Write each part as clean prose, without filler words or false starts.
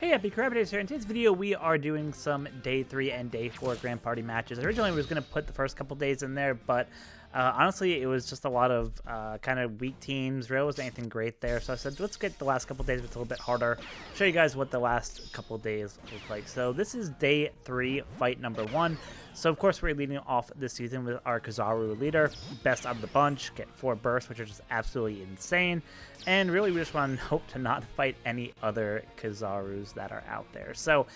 Hey, HappiDaze here. In today's video, we are doing some Day 3 and Day 4 Grand Party matches. Originally, I was going to put the first couple days in there, but honestly, it was just a lot of kind of weak teams. Really wasn't anything great there, so I said, let's get the last couple days, it's a little bit harder. Show you guys what the last couple days look like. So this is Day 3, fight number 1. So, of course, we're leading off this season with our Kizaru leader. Best out of the bunch, get 4 bursts, which are just absolutely insane. And really, we just want to hope to not fight any other Kizarus that are out there. So,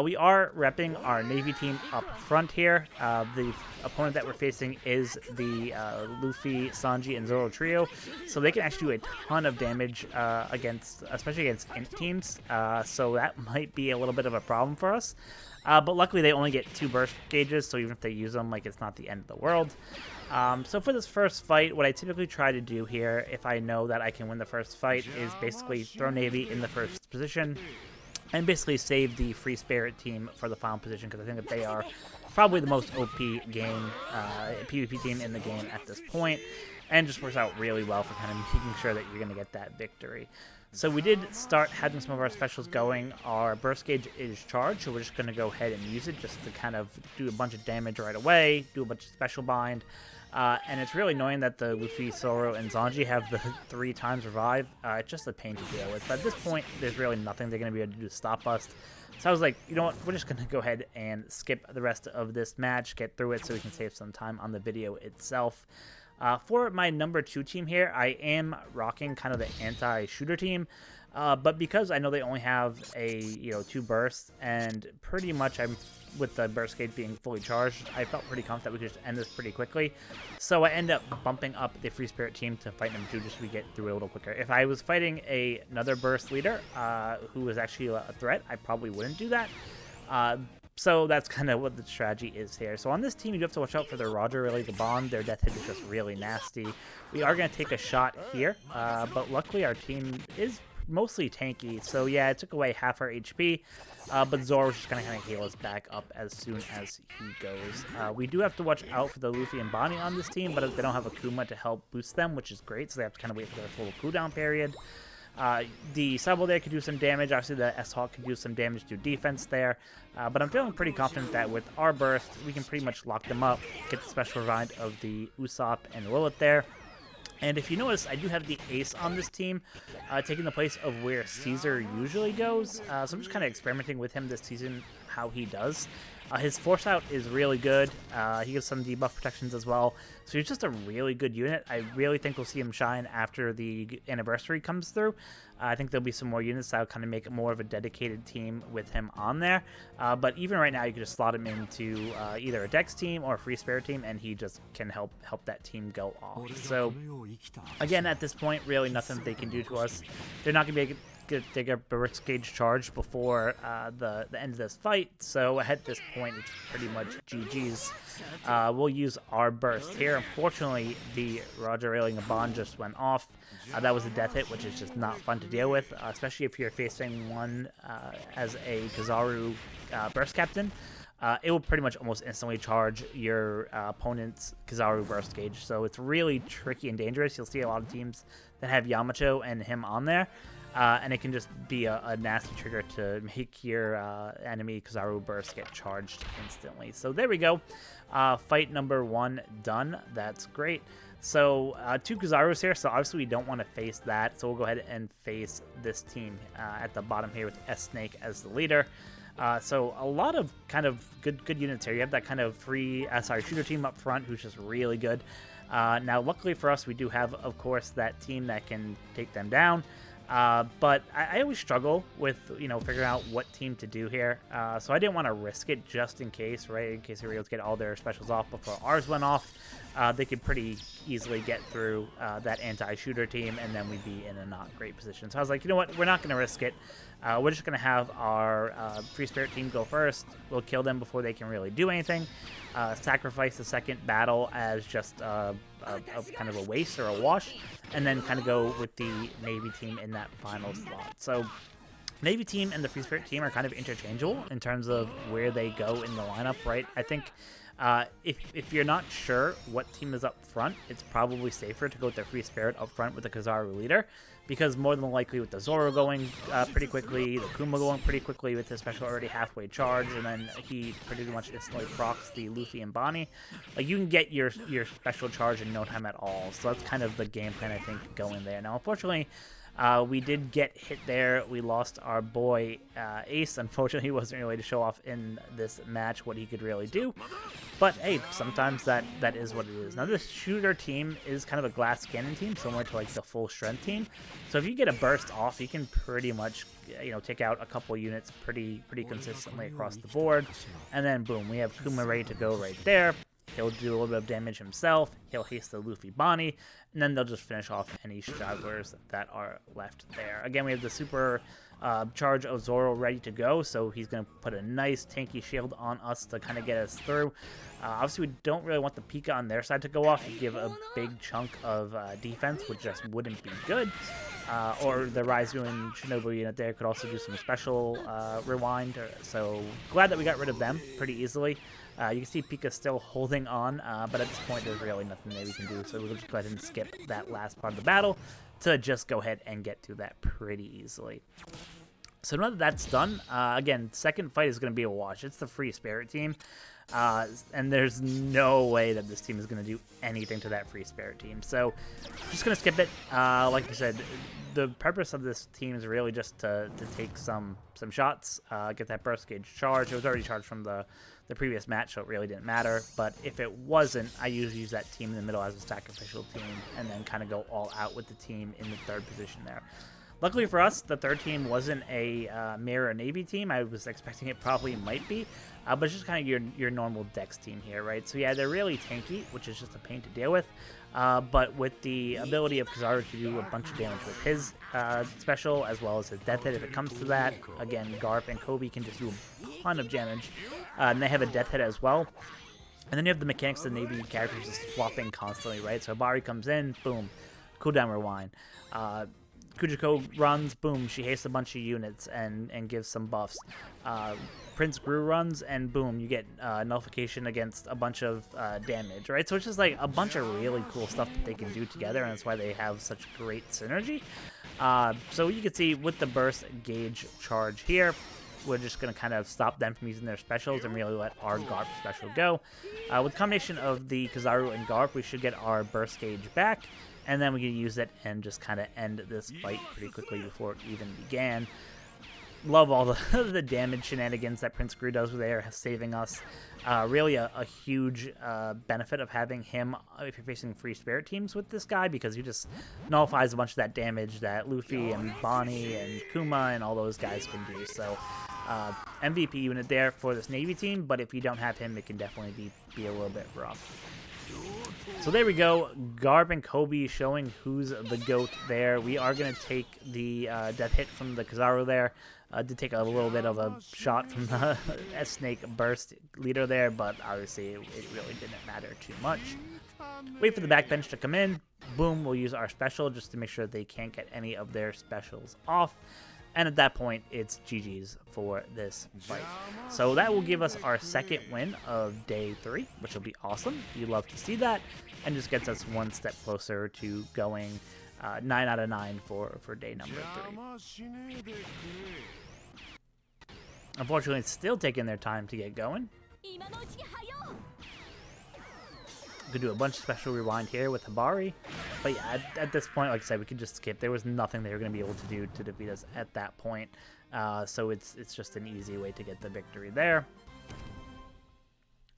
we are repping our Navy team up front here. The opponent that we're facing is the Luffy, Sanji, and Zoro trio. So, they can actually do a ton of damage especially against int teams. So, that might be a little bit of a problem for us. But luckily, they only get 2 burst gauges, so even if they use them, like, it's not the end of the world. So for this first fight, what I typically try to do here, if I know that I can win the first fight, is basically throw Navy in the first position and basically save the Free Spirit team for the final position, because I think that they are probably the most OP game, PvP team in the game at this point, and just works out really well for kind of making sure that you're going to get that victory. So we did start having some of our specials going. Our burst gauge is charged, so we're just going to go ahead and use it just to kind of do a bunch of damage right away, do a bunch of special bind. And it's really annoying that the Luffy, Zoro, and Sanji have the 3 times revive. It's just a pain to deal with. But at this point, there's really nothing they're going to be able to do to stop us. So I was like, you know what, we're just going to go ahead and skip the rest of this match, get through it so we can save some time on the video itself. For my number 2 team here, I am rocking kind of the anti-shooter team, but because I know they only have a 2 bursts, and pretty much with the burst gauge being fully charged, I felt pretty confident we could just end this pretty quickly. So I end up bumping up the Free Spirit team to fight number 2 just so we get through it a little quicker. If I was fighting another burst leader who was actually a threat, I probably wouldn't do that. So that's kind of what the strategy is here. So on this team, you do have to watch out for their Roger Relay the Bond. Their death hit is just really nasty. We are going to take a shot here, but luckily our team is mostly tanky. So yeah, it took away half our HP, but Zoro's just going to kind of heal us back up as soon as he goes. We do have to watch out for the Luffy and Bonnie on this team, but they don't have a Kuma to help boost them, which is great. So they have to kind of wait for their full cooldown period. The Sabo there could do some damage. Obviously, the S-Hawk could do some damage to defense there. But I'm feeling pretty confident that with our burst, we can pretty much lock them up, get the special revive of the Usopp and Lilith there. And if you notice, I do have the Ace on this team, taking the place of where Caesar usually goes. So I'm just kind of experimenting with him this season, how he does. His Force Out is really good. He gives some debuff protections as well. So he's just a really good unit. I really think we'll see him shine after the anniversary comes through. I think there'll be some more units that'll kind of make it more of a dedicated team with him on there. But even right now, you can just slot him into either a Dex team or a Free Spirit team, and he just can help that team go off. So again, at this point, really nothing they can do to us. They're not going to be able to get a burst gauge charge before the end of this fight, so at this point it's pretty much GG's. We'll use our burst here. Unfortunately, the Roger Railing a Bond just went off. That was a death hit, which is just not fun to deal with, especially if you're facing one as a Kizaru burst captain. It will pretty much almost instantly charge your opponent's Kizaru burst gauge, so it's really tricky and dangerous. You'll see a lot of teams that have Yamato and him on there. And it can just be a nasty trigger to make your enemy Kizaru burst get charged instantly. So there we go. Fight number 1 done. That's great. So 2 Kizarus here, so obviously we don't want to face that. So we'll go ahead and face this team at the bottom here with S-Snake as the leader. So a lot of kind of good units here. You have that kind of shooter team up front who's just really good. Now, luckily for us, we do have, of course, that team that can take them down. But I always struggle with, figuring out what team to do here. So I didn't want to risk it just in case, right? In case they were able to get all their specials off before ours went off. They could pretty easily get through that anti-shooter team, and then we'd be in a not great position. So I was like, you know what? We're not going to risk it. We're just going to have our Free Spirit team go first. We'll kill them before they can really do anything. Sacrifice the second battle as just kind of a waste or a wash, and then kind of go with the Navy team in that final slot. So Navy team and the Free Spirit team are kind of interchangeable in terms of where they go in the lineup, right? I think if you're not sure what team is up front, it's probably safer to go with the Free Spirit up front with the Kizaru leader, because more than likely with the Zoro going pretty quickly, the Kuma going pretty quickly with his special already halfway charged, and then he pretty much instantly procs the Luffy and Bonnie, like you can get your special charge in no time at all. So that's kind of the game plan, I think, going there. Now, unfortunately, we did get hit there. We lost our boy Ace. Unfortunately, he wasn't really to show off in this match what he could really do. But hey, sometimes that is what it is. Now, this shooter team is kind of a glass cannon team, similar to like the full strength team. So if you get a burst off, you can pretty much, you know, take out a couple units pretty consistently across the board. And then boom, we have Kuma ready to go right there. He'll do a little bit of damage himself. He'll haste the Luffy Bonnie, and then they'll just finish off any stragglers that are left there. Again, we have the super charge of Zoro ready to go, so he's going to put a nice tanky shield on us to kind of get us through. Obviously, we don't really want the Pika on their side to go off and give a big chunk of defense, which just wouldn't be good. Or the Raizu and Shinobu unit there could also do some special rewind. So glad that we got rid of them pretty easily. You can see Pika still holding on, but at this point there's really nothing that we can do. So we'll just go ahead and skip that last part of the battle to just go ahead and get through that pretty easily. So now that that's done, again, second fight is going to be a wash. It's the Free Spirit team. And there's no way that this team is going to do anything to that Free Spirit team. So just going to skip it. Like I said, the purpose of this team is really just to take some shots, get that burst gauge charge. It was already charged from the previous match, so it really didn't matter. But if it wasn't, I usually use that team in the middle as a sacrificial team and then kind of go all out with the team in the third position there. Luckily for us, the third team wasn't a Mirror Navy team. I was expecting it probably might be, but it's just kind of your normal Dex team here, right? So yeah, they're really tanky, which is just a pain to deal with. But with the ability of Kizaru to do a bunch of damage with his special, as well as his death hit if it comes to that. Again, Garp and Kobe can just do a ton of damage, and they have a death hit as well. And then you have the mechanics of the Navy characters just swapping constantly, right? So Bari comes in, boom, cooldown rewind. Kujiko runs, boom, she hastes a bunch of units and gives some buffs. Prince Gru runs, and boom, you get nullification against a bunch of damage, right? So it's just like a bunch of really cool stuff that they can do together, and that's why they have such great synergy. So you can see with the burst gauge charge here, we're just going to kind of stop them from using their specials and really let our Garp special go. With the combination of the Kizaru and Garp, we should get our burst gauge back, and then we can use it and just kind of end this fight pretty quickly before it even began. Love all the damage shenanigans that Prince Gru does there, saving us. Really a huge benefit of having him if you're facing Free Spirit teams with this guy, because he just nullifies a bunch of that damage that Luffy and Bonnie and Kuma and all those guys can do. So MVP unit there for this Navy team, but if you don't have him, it can definitely be a little bit rough. So there we go, Garp and Kobe showing who's the GOAT there. We are going to take the death hit from the Kizaru there. Did take a little bit of a shot from the S-Snake burst leader there, but obviously it really didn't matter too much. Wait for the backbench to come in. Boom, we'll use our special just to make sure they can't get any of their specials off. And at that point, it's GG's for this fight. So that will give us our second win of day 3, which will be awesome. You love to see that, and just gets us one step closer to going 9 out of 9 for day number 3. Unfortunately, it's still taking their time to get going. Could do a bunch of special rewind here with Hibari, but yeah, at this point, like I said, we could just skip. There was nothing they were going to be able to do to defeat us at that point, so it's just an easy way to get the victory there.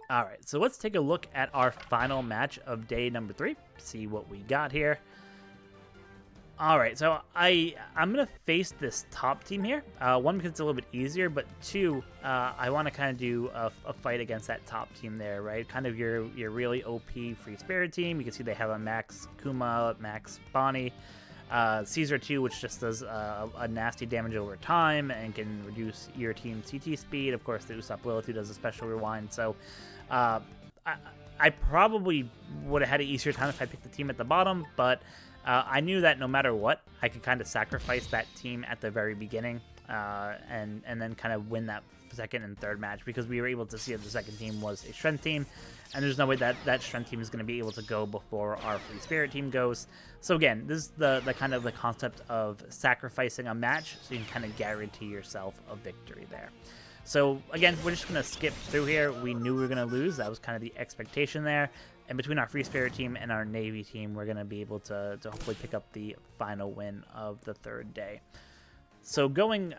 All right, so let's take a look at our final match of day number 3. See what we got here. All right, so I'm going to face this top team here. One, because it's a little bit easier, but two, I want to kind of do a fight against that top team there, right? Kind of your really OP Free Spirit team. You can see they have a max Kuma, max Bonnie. Caesar 2, which just does a nasty damage over time and can reduce your team's CT speed. Of course, the Usopp Willow 2 does a special rewind. So I probably would have had an easier time if I picked the team at the bottom, but I knew that no matter what, I could kind of sacrifice that team at the very beginning and then kind of win that second and third match, because we were able to see that the second team was a strength team, and there's no way that that strength team is going to be able to go before our free spirit team goes. So again, this is the kind of the concept of sacrificing a match so you can kind of guarantee yourself a victory there. So again, we're just going to skip through here. We knew we were going to lose. That was kind of the expectation there. And between our free spirit team and our Navy team, we're going to be able to hopefully pick up the final win of the third day. So going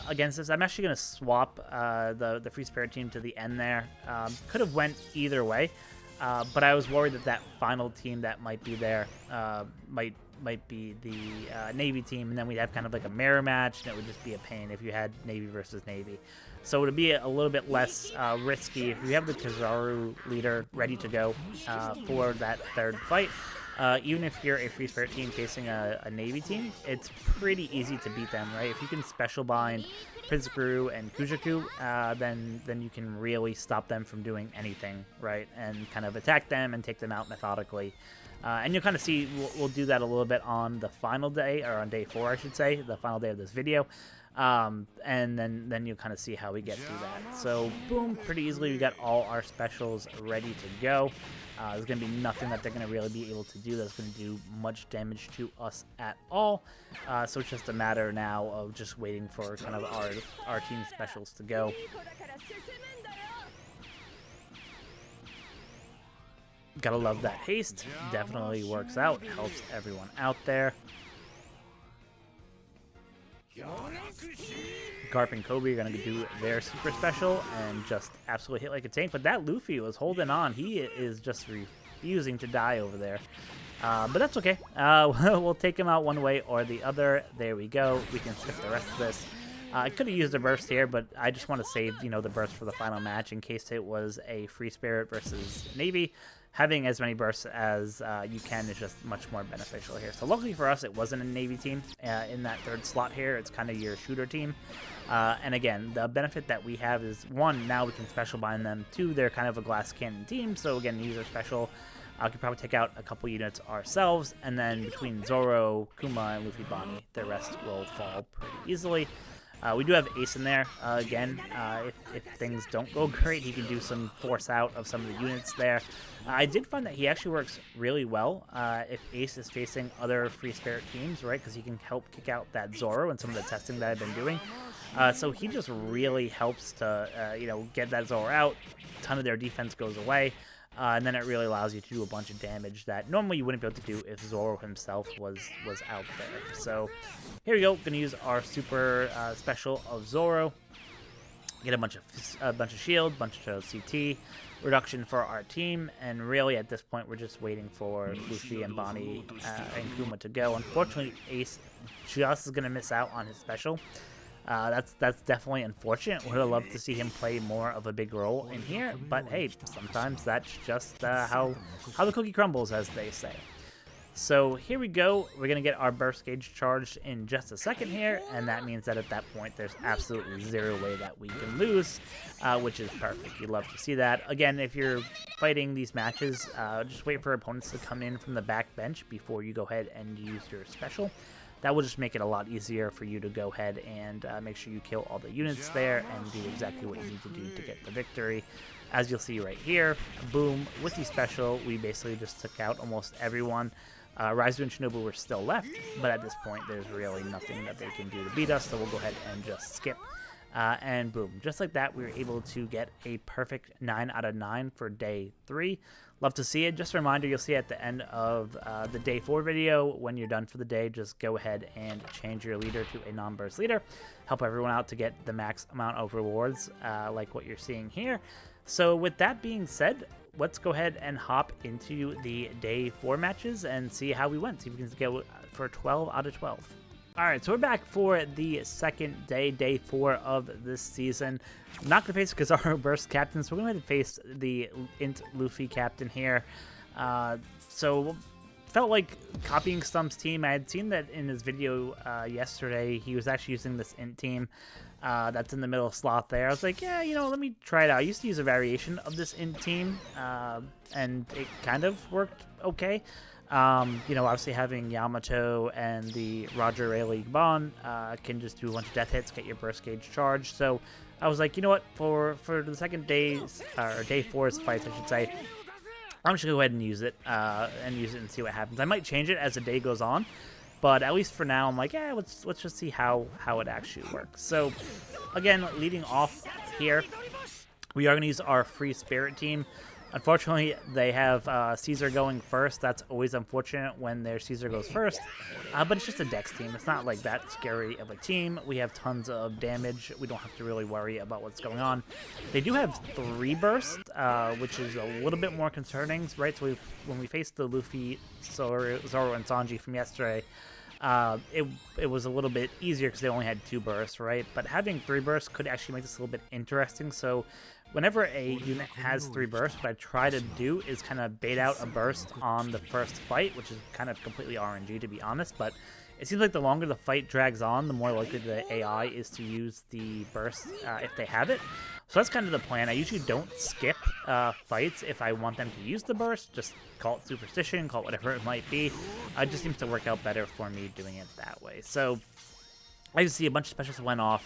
against this, I'm actually going to swap the free spirit team to the end there. Could have went either way, but I was worried that that final team that might be there might be the Navy team, and then we'd have kind of like a mirror match, and it would just be a pain if you had Navy versus Navy. So to be a little bit less risky, if you have the TreCru leader ready to go for that third fight, even if you're a free spirit team facing a Navy team, it's pretty easy to beat them, right? If you can special bind TreCru and Kujaku, then you can really stop them from doing anything, right? And kind of attack them and take them out methodically. And you'll kind of see, we'll do that a little bit on the final day, or on day 4, I should say, the final day of this video. And then you'll kind of see how we get through that. So boom, pretty easily we got all our specials ready to go. There's going to be nothing that they're going to really be able to do that's going to do much damage to us at all. So it's just a matter now of just waiting for kind of our team specials to go. Gotta love that haste. Definitely works out. Helps everyone out there. Garp and Kobe are going to do their super special and just absolutely hit like a tank. But that Luffy was holding on. He is just refusing to die over there. But that's okay. We'll take him out one way or the other. There we go. We can skip the rest of this. I could have used a burst here, but I just want to save, the burst for the final match in case it was a free spirit versus Navy. Having as many bursts as you can is just much more beneficial here. So luckily for us, it wasn't a Navy team in that third slot here. It's kind of your shooter team. And again, the benefit that we have is, 1, now we can special bind them. 2, they're kind of a glass cannon team. So again, user special. We could probably take out a couple units ourselves. And then between Zoro, Kuma, and Luffy Bonnie, the rest will fall pretty easily. We do have Ace in there. Again, if things don't go great, he can do some force out of some of the units there. I did find that he actually works really well if Ace is facing other free spirit teams, right? Because he can help kick out that Zoro and some of the testing that I've been doing. So he just really helps to, get that Zoro out. A ton of their defense goes away. And then it really allows you to do a bunch of damage that normally you wouldn't be able to do if Zoro himself was out there. So here we go. Gonna use our super special of Zoro. Get a bunch of shield, bunch of CT reduction for our team, and really at this point we're just waiting for Luffy and Bonnie and Kuma to go. Unfortunately, Ace just is gonna miss out on his special. That's definitely unfortunate. Would have loved to see him play more of a big role in here, but hey, sometimes that's just how the cookie crumbles, as they say. So here we go. We're going to get our burst gauge charged in just a second here, and that means that at that point there's absolutely zero way that we can lose, which is perfect. You'd love to see that. Again, if you're fighting these matches, just wait for opponents to come in from the back bench before you go ahead and use your special. That will just make it a lot easier for you to go ahead and make sure you kill all the units there and do exactly what you need to do to get the victory. As you'll see right here, boom, with the special, we basically just took out almost everyone. Raizu and Shinobu were still left, but at this point, there's really nothing that they can do to beat us, so we'll go ahead and just skip. And boom, just like that, we were able to get a perfect 9 out of 9 for day 3. Love to see it. Just a reminder, you'll see at the end of the day 4 video, when you're done for the day, just go ahead and change your leader to a non-burst leader. Help everyone out to get the max amount of rewards like what you're seeing here. So with that being said, let's go ahead and hop into the day 4 matches and see how we went. See if we can go for 12 out of 12. All right, so we're back for the second day, day 4 of this season. I'm not going to face because our burst captain, so we're going to face the int Luffy captain here. So felt like copying Stump's team. I had seen that in his video yesterday. He was actually using this int team that's in the middle slot there. I was like, yeah, let me try it out. I used to use a variation of this int team, and it kind of worked okay. You know, obviously having Yamato and the Roger Rayleigh Bon can just do a bunch of death hits, get your burst gauge charged. So I was like, you know what, for the second day's, or day 4's fights, I should say, I'm just gonna go ahead and use it and see what happens. I might change it as the day goes on, but at least for now, I'm like, yeah, let's just see how it actually works. So again, leading off here, we are gonna use our free spirit team. Unfortunately, they have Caesar going first. That's always unfortunate when their Caesar goes first, but it's just a Dex team. It's not like that scary of a team. We have tons of damage. We don't have to really worry about what's going on. They do have 3 bursts, which is a little bit more concerning, right? So when we faced the Luffy, Zoro, and Sanji from yesterday, it was a little bit easier because they only had 2 bursts, right? But having 3 bursts could actually make this a little bit interesting. So whenever a unit has 3 bursts, what I try to do is kind of bait out a burst on the first fight, which is kind of completely RNG, to be honest. But it seems like the longer the fight drags on, the more likely the AI is to use the burst if they have it. So that's kind of the plan. I usually don't skip fights if I want them to use the burst. Just call it superstition, call it whatever it might be. It just seems to work out better for me doing it that way. So as you see, a bunch of specials went off.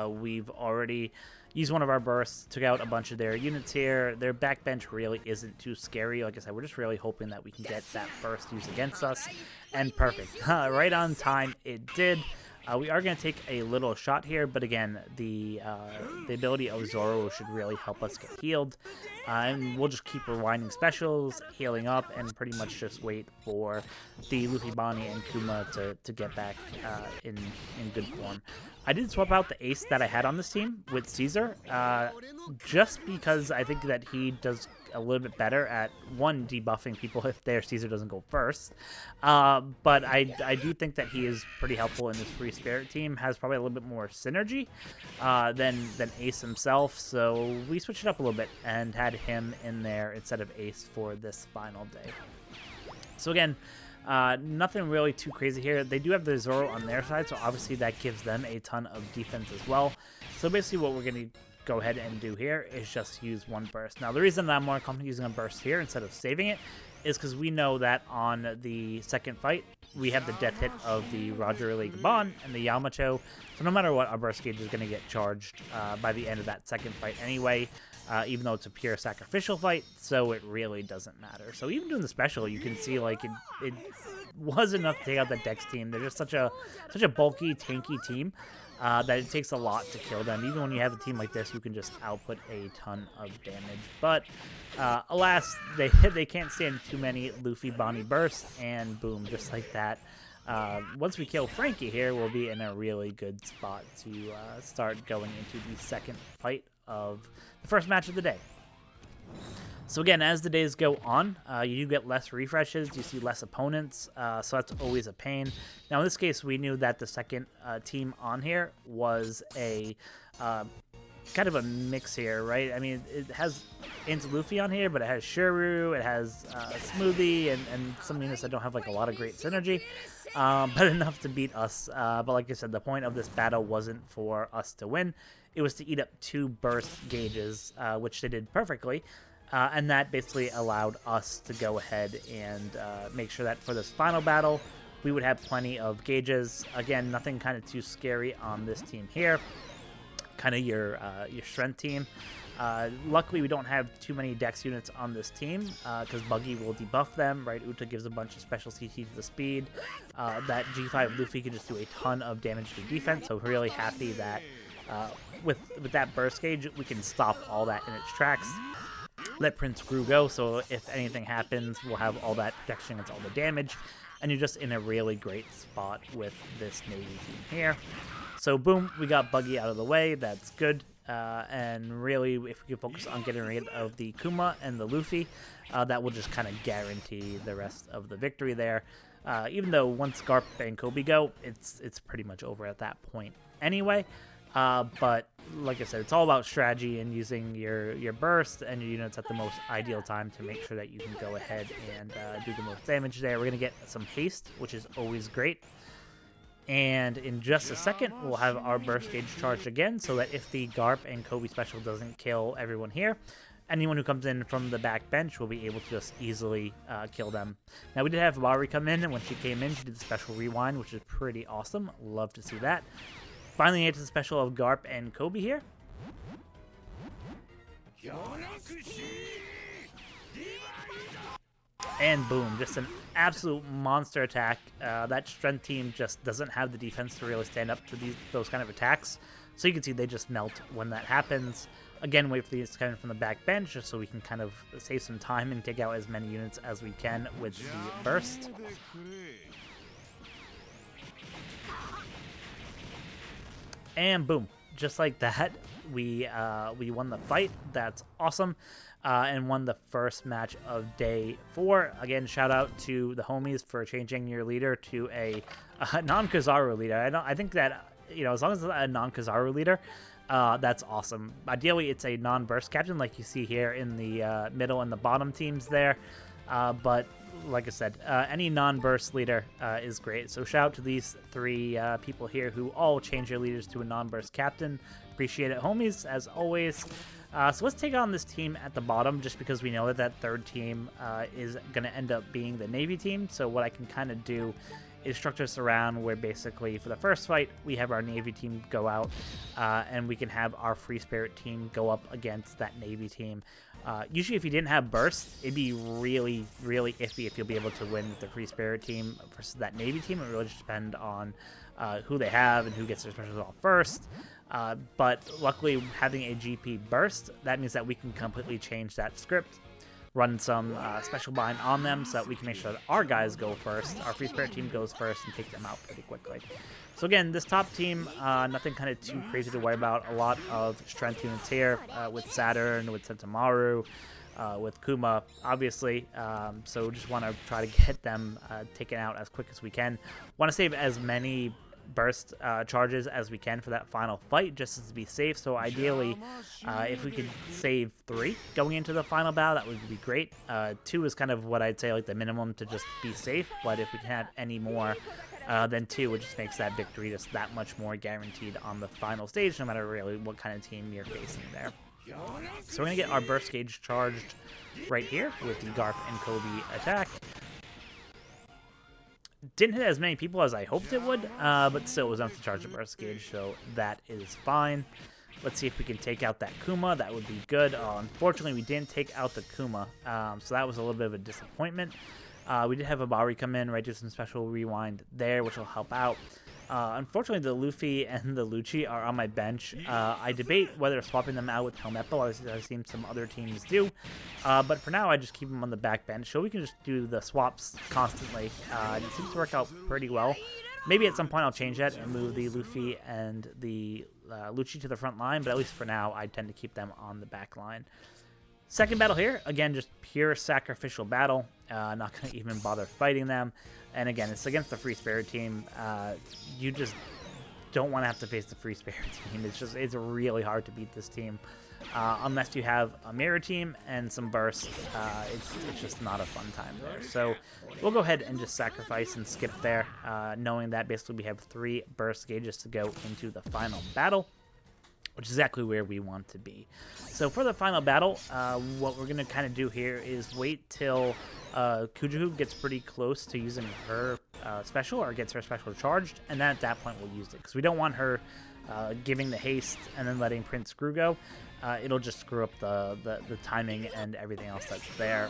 We've already used one of our bursts, took out a bunch of their units here. Their backbench really isn't too scary. Like I said, we're just really hoping that we can get that burst used against us. And perfect. Right on time, it did. We are going to take a little shot here, but again, the ability of Zoro should really help us get healed. And we'll just keep rewinding specials, healing up, and pretty much just wait for the Luffy, Bonnie, and Kuma to get back in good form. I did swap out the ace that I had on this team with Caesar, just because I think that he does a little bit better at, one, debuffing people if their Caesar doesn't go first. But I do think that he is pretty helpful in this free spirit team, has probably a little bit more synergy than Ace himself. So we switched it up a little bit and had him in there instead of Ace for this final day. So again, nothing really too crazy here. They do have the Zoro on their side, so obviously that gives them a ton of defense as well. So basically what we're going to go ahead and do here is just use one burst. Now the reason that I'm more comfortable using a burst here instead of saving it is because we know that on the second fight we have the death hit of the Roger Rayleigh Bon and the Yamato, so no matter what, our burst gauge is going to get charged by the end of that second fight anyway, even though it's a pure sacrificial fight, so it really doesn't matter. So even doing the special, you can see like it was enough to take out the Dex team. They're just such a bulky, tanky team that it takes a lot to kill them. Even when you have a team like this, you can just output a ton of damage. But alas, they can't stand too many Luffy Bonnie bursts, and boom, just like that. Once we kill Frankie here, we'll be in a really good spot to start going into the second fight of the first match of the day. So again, as the days go on, you do get less refreshes, you see less opponents, so that's always a pain. Now in this case, we knew that the second team on here was a kind of a mix here, right? I mean, it has Into Luffy on here, but it has Shuru, it has Smoothie, and some units that don't have like a lot of great synergy, but enough to beat us. But like I said, the point of this battle wasn't for us to win. It was to eat up 2 burst gauges, which they did perfectly. And that basically allowed us to go ahead and make sure that for this final battle, we would have plenty of gauges. Again, nothing kind of too scary on this team here. Kind of your strength team. Luckily, we don't have too many Dex units on this team because Buggy will debuff them, right? Uta gives a bunch of special CT to the speed. That G5 Luffy can just do a ton of damage to defense, so really happy that with that burst gauge, we can stop all that in its tracks. Let TreCru go, so if anything happens, we'll have all that protection against all the damage, and you're just in a really great spot with this Navy team here. So boom, we got Buggy out of the way, that's good, and really, if we can focus on getting rid of the Kuma and the Luffy, that will just kind of guarantee the rest of the victory there. Even though once Garp and Kobe go, it's pretty much over at that point anyway. But like I said, it's all about strategy and using your burst and your units at the most ideal time to make sure that you can go ahead and do the most damage there. We're going to get some haste, which is always great. And in just a second, we'll have our burst gauge charged again, so that if the Garp and Kobe special doesn't kill everyone here, anyone who comes in from the back bench will be able to just easily kill them. Now, we did have Mari come in, and when she came in, she did the special rewind, which is pretty awesome. Love to see that. Finally, it's the special of Garp and Kobe here. And boom, just an absolute monster attack. That strength team just doesn't have the defense to really stand up to those kind of attacks. So you can see they just melt when that happens. Again, wait for these to come in from the back bench just so we can kind of save some time and take out as many units as we can with the burst. And boom, just like that, we won the fight. That's awesome. And won the first match of day 4. Again, shout out to the homies for changing your leader to a non-Kizaru leader. I think that, you know, as long as it's a non-Kizaru leader, that's awesome. Ideally, it's a non-burst captain like you see here in the middle and the bottom teams there. But like I said, any non-burst leader is great. So shout out to these 3 people here who all change their leaders to a non-burst captain. Appreciate it, homies, as always. So let's take on this team at the bottom, just because we know that that third team is going to end up being the Navy team. So what I can kind of do is structure this around where basically for the first fight, we have our Navy team go out, and we can have our Free Spirit team go up against that Navy team. Usually if you didn't have burst, it'd be really, really iffy if you'll be able to win with the Free Spirit team versus that Navy team. It really just depends on who they have and who gets their specials off first. But luckily, having a GP burst, that means that we can completely change that script, run some special bind on them so that we can make sure that our guys go first, our Free Spirit team goes first, and take them out pretty quickly. So again, this top team, nothing kind of too crazy to worry about. A lot of strength units here with Saturn, with Sentamaru, with Kuma, obviously. So just want to try to get them taken out as quick as we can. Want to save as many burst charges as we can for that final fight, just to be safe. So ideally, if we could save 3 going into the final battle, that would be great. 2 is kind of what I'd say like the minimum to just be safe, but if we can have any more than 2, it just makes that victory just that much more guaranteed on the final stage, no matter really what kind of team you're facing there. So we're gonna get our burst gauge charged right here with the Garp and Kobe attack. Didn't hit as many people as I hoped it would, but still was enough to charge the burst gauge, so that is fine. Let's see if we can take out that Kuma. That would be good. Unfortunately, we didn't take out the Kuma, so that was a little bit of a disappointment. We did have a Bari come in, right, do some special rewind there, which will help out. Unfortunately, the Luffy and the Lucci are on my bench. I debate whether swapping them out with Helmeppo, as I've seen some other teams do. But for now, I just keep them on the back bench, so we can just do the swaps constantly. It seems to work out pretty well. Maybe at some point I'll change that and move the Luffy and the Lucci to the front line, but at least for now, I tend to keep them on the back line. Second battle here, again, just pure sacrificial battle. Not going to even bother fighting them. And again, it's against the Free Spirit team. You just don't want to have to face the Free Spirit team. It's really hard to beat this team. Unless you have a mirror team and some bursts, it's just not a fun time there. So we'll go ahead and just sacrifice and skip there, knowing that basically we have 3 burst gauges to go into the final battle, which is exactly where we want to be. So for the final battle, what we're going to kind of do here is wait till Kujuhu gets pretty close to using her special, or gets her special charged, and then at that point we'll use it, because we don't want her giving the haste and then letting Prince Screw go. It'll just screw up the timing and everything else that's there.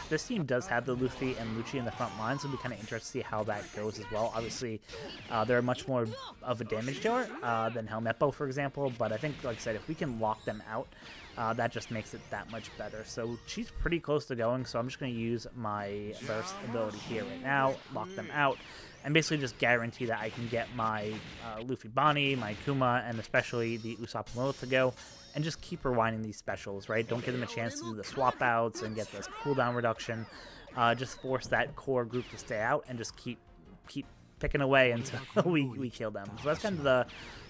This team does have the Luffy and Lucci in the front line, so it'll be kind of interesting to see how that goes as well. Obviously, they're much more of a damage dealer than Helmeppo, for example, but I think, like I said, if we can lock them out, that just makes it that much better. So she's pretty close to going, so I'm just going to use my burst ability here right now, lock them out, and basically just guarantee that I can get my Luffy Bonnie, my Kuma, and especially the Usopp Lilith to go, and just keep rewinding these specials, right? Don't give them a chance to do the swap outs and get this cooldown reduction. Just force that core group to stay out and just keep picking away until we kill them. So that's kind of the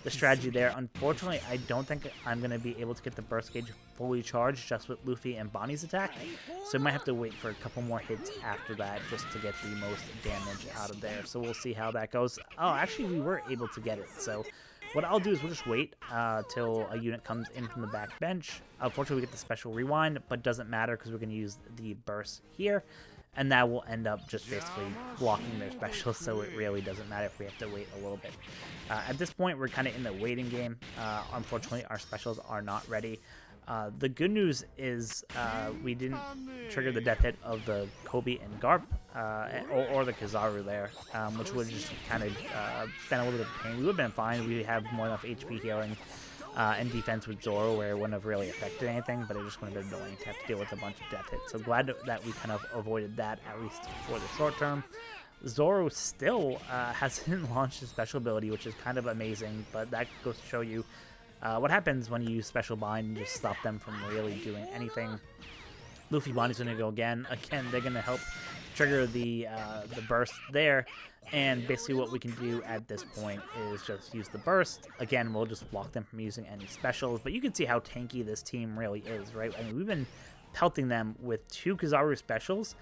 strategy there. Unfortunately, I don't think I'm going to be able to get the burst gauge fully charged just with Luffy and Bonnie's attack, so we might have to wait for a couple more hits after that just to get the most damage out of there. So we'll see how that goes. Oh, actually, we were able to get it, so what I'll do is we'll just wait till a unit comes in from the back bench. Unfortunately, we get the special rewind, but doesn't matter because we're going to use the burst here. And that will end up just basically blocking their specials, so it really doesn't matter if we have to wait a little bit. At this point, we're kind of in the waiting game. Unfortunately, our specials are not ready. The good news is we didn't trigger the death hit of the Kobe and Garp, or the Kizaru there, which would just kind of been a little bit of pain. We would have been fine. We have more than enough HP healing and defense with Zoro, where it wouldn't have really affected anything, but it just would have been annoying to have to deal with a bunch of death hits. So glad that we kind of avoided that, at least for the short term. Zoro still hasn't launched his special ability, which is kind of amazing, but that goes to show you what happens when you use Special Bind and just stop them from really doing anything. Luffy Bonnie's going to go again. Again, they're going to help trigger the burst there. And basically what we can do at this point is just use the burst. Again, we'll just block them from using any specials. But you can see how tanky this team really is, right? I mean, we've been pelting them with 2 Kizaru specials,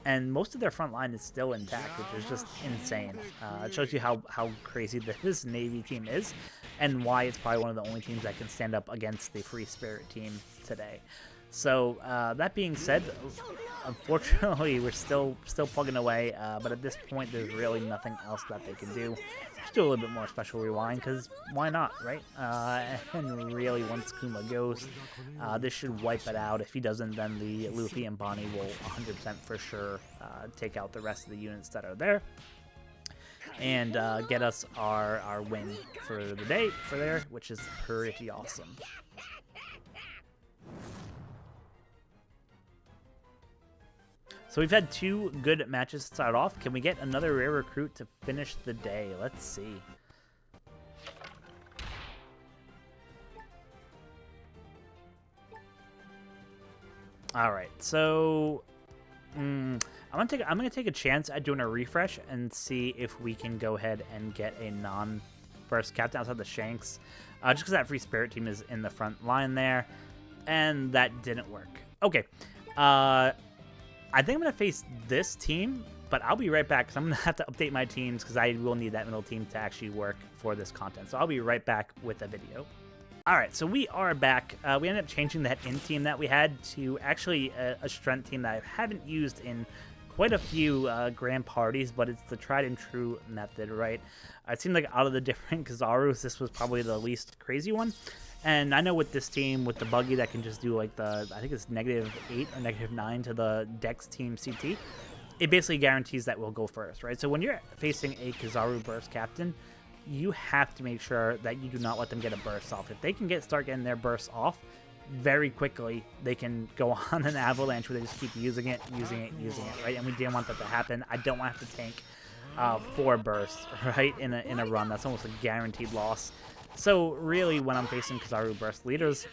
and most of their front line is still intact, which is just insane. It shows you how crazy this Navy team is, and why it's probably one of the only teams that can stand up against the Free Spirit team today. So that being said, unfortunately, we're still plugging away, but at this point, there's really nothing else that they can do. Just do a little bit more special rewind, because why not, right? And really, once Kuma goes, this should wipe it out. If he doesn't, then the Luffy and Bonnie will 100% for sure take out the rest of the units that are there, and get us our win for the day for there, which is pretty awesome. So we've had 2 good matches to start off. Can we get another rare recruit to finish the day? Let's see. All right, so I'm gonna take a chance at doing a refresh and see if we can go ahead and get a non-burst captain outside the Shanks, just because that Free Spirit team is in the front line there, and that didn't work. Okay. I think I'm going to face this team, but I'll be right back because I'm going to have to update my teams because I will need that middle team to actually work for this content. So I'll be right back with a video. All right, so we are back. We ended up changing that in team that we had to actually a strength team that I haven't used in quite a few grand parties, but it's the tried and true method, right? It seemed like out of the different Kizarus, this was probably the least crazy one. And I know with this team, with the buggy that can just do like I think it's -8 or -9 to the Dex team CT, it basically guarantees that we'll go first, right? So when you're facing a Kizaru burst captain, you have to make sure that you do not let them get a burst off. If they can start getting their bursts off very quickly, they can go on an avalanche where they just keep using it, right? And we didn't want that to happen. I don't want to have to tank 4 bursts, right, in a run. That's almost a guaranteed loss. So really, when I'm facing Kizaru burst leaders,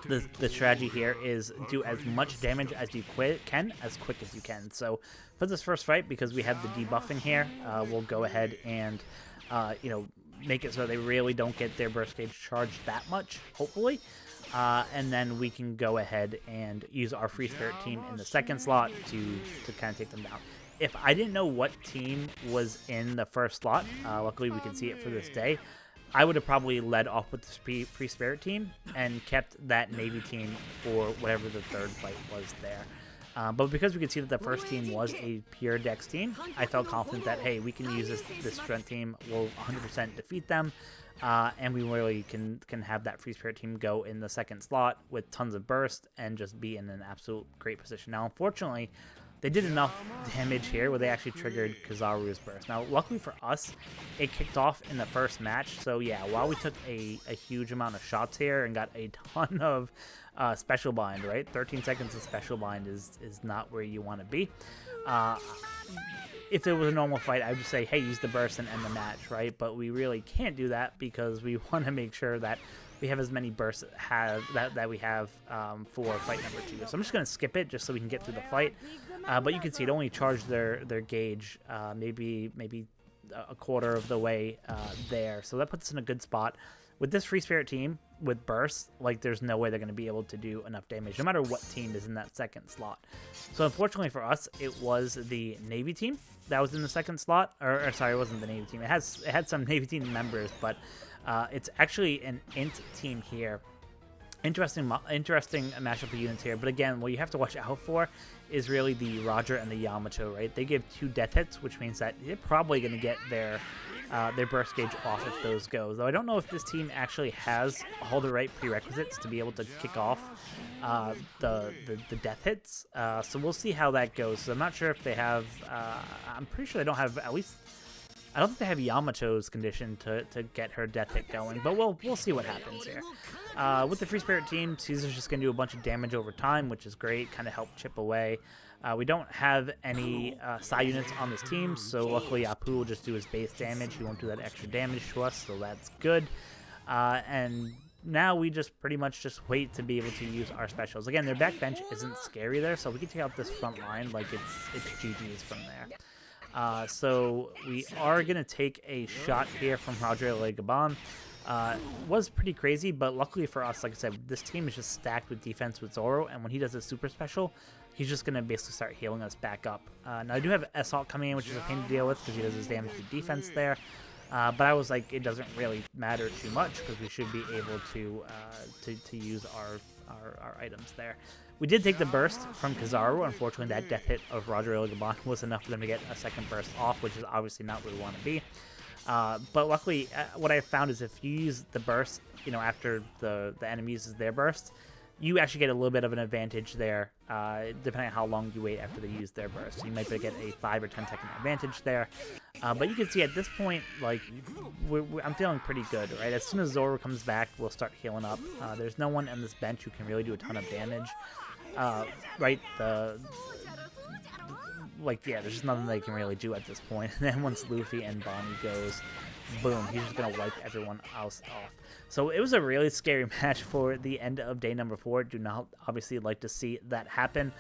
the strategy here is do as much damage as you can, as quick as you can. So for this first fight, because we have the debuffing here, we'll go ahead and make it so they really don't get their burst gauge charged that much, hopefully. And then we can go ahead and use our Free Spirit team in the second slot to kind of take them down. If I didn't know what team was in the first slot, luckily we can see it for this day, I would have probably led off with the Free Spirit team and kept that Navy team for whatever the third fight was there. But because we could see that the first team was a pure Dex team, I felt confident that, hey, we can use this strength team, we'll 100% defeat them, and we really can have that Free Spirit team go in the second slot with tons of burst and just be in an absolute great position. Now, unfortunately, they did enough damage here where they actually triggered Kizaru's burst. Now, luckily for us, it kicked off in the first match. So yeah, while we took a huge amount of shots here and got a ton of special bind, right? 13 seconds of special bind is not where you want to be. If it was a normal fight, I would say, hey, use the burst and end the match, right? But we really can't do that because we want to make sure that we have as many bursts that we have for fight number 2. So I'm just going to skip it just so we can get through the fight. But you can see it only charged their gauge maybe a quarter of the way there. So that puts us in a good spot. With this Free Spirit team, with bursts, like there's no way they're going to be able to do enough damage, no matter what team is in that second slot. So unfortunately for us, it was the Navy team that was in the second slot. Or sorry, it wasn't the Navy team. It had some Navy team members, but It's actually an int team here. Interesting mashup of units here, but again, what you have to watch out for is really the Roger and the Yamato, right? They give 2 death hits, which means that they're probably going to get their burst gauge off if those go. Though I don't know if this team actually has all the right prerequisites to be able to kick off the death hits. So we'll see how that goes. So I'm not sure if they have. I'm pretty sure they don't have at least. I don't think they have Yamato's condition to get her death hit going, but we'll see what happens here. With the Free Spirit team, Caesar's just going to do a bunch of damage over time, which is great, kind of help chip away. We don't have any Psy units on this team, so luckily Apu will just do his base damage. He won't do that extra damage to us, so that's good. And now we just pretty much just wait to be able to use our specials. Again, their backbench isn't scary there, so we can take out this front line like it's GG's from there. So we are going to take a shot here from Roger Le Gabon. Was pretty crazy, but luckily for us, like I said, this team is just stacked with defense with Zoro, and when he does his super special, he's just going to basically start healing us back up. Now I do have Assault coming in, which is a pain to deal with because he does his damage to defense there. But I was like, it doesn't really matter too much because we should be able to use our items there. We did take the burst from Kizaru. Unfortunately, that death hit of Roger Le Gabon was enough for them to get a second burst off, which is obviously not where we want to be. But luckily, what I found is if you use the burst, you know, after the enemy uses their burst, you actually get a little bit of an advantage there, depending on how long you wait after they use their burst. So you might be able to get a 5 or 10 second advantage there. But you can see at this point, like, I'm feeling pretty good, right? As soon as Zoro comes back, we'll start healing up. There's no one on this bench who can really do a ton of damage. Right? Yeah, there's just nothing they can really do at this point. And then once Luffy and Bonnie goes, boom, he's just going to wipe everyone else off. So it was a really scary match for the end of day number 4. Do not obviously like to see that happen.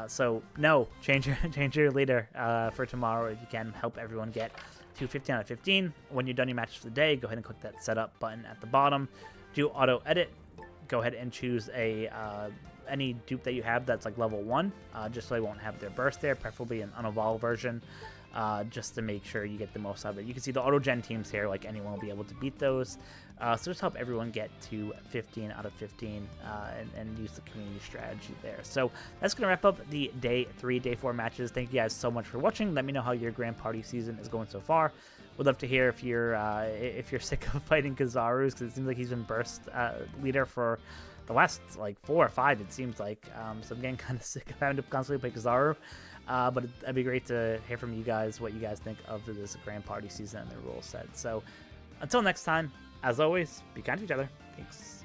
So no, change your leader for tomorrow if you can. Help everyone get to 15 out of 15. When you're done your matches for the day, go ahead and click that setup button at the bottom. Do auto edit. Go ahead and choose any dupe that you have that's like level 1, just so they won't have their burst there, preferably an unevolved version, just to make sure you get the most out of it. You can see the auto-gen teams here, like anyone will be able to beat those. So just help everyone get to 15 out of 15 and use the community strategy there. So that's going to wrap up the day 3, day 4 matches. Thank you guys so much for watching. Let me know how your Grand Party season is going so far. Would love to hear if you're sick of fighting Kizaru's, because it seems like he's been burst leader for the last like 4 or 5, it seems like. So I'm getting kind of sick of having to constantly play Kizaru. But it'd be great to hear from you guys what you guys think of this Grand Party season and the rule set. So until next time, as always, be kind to each other. Thanks.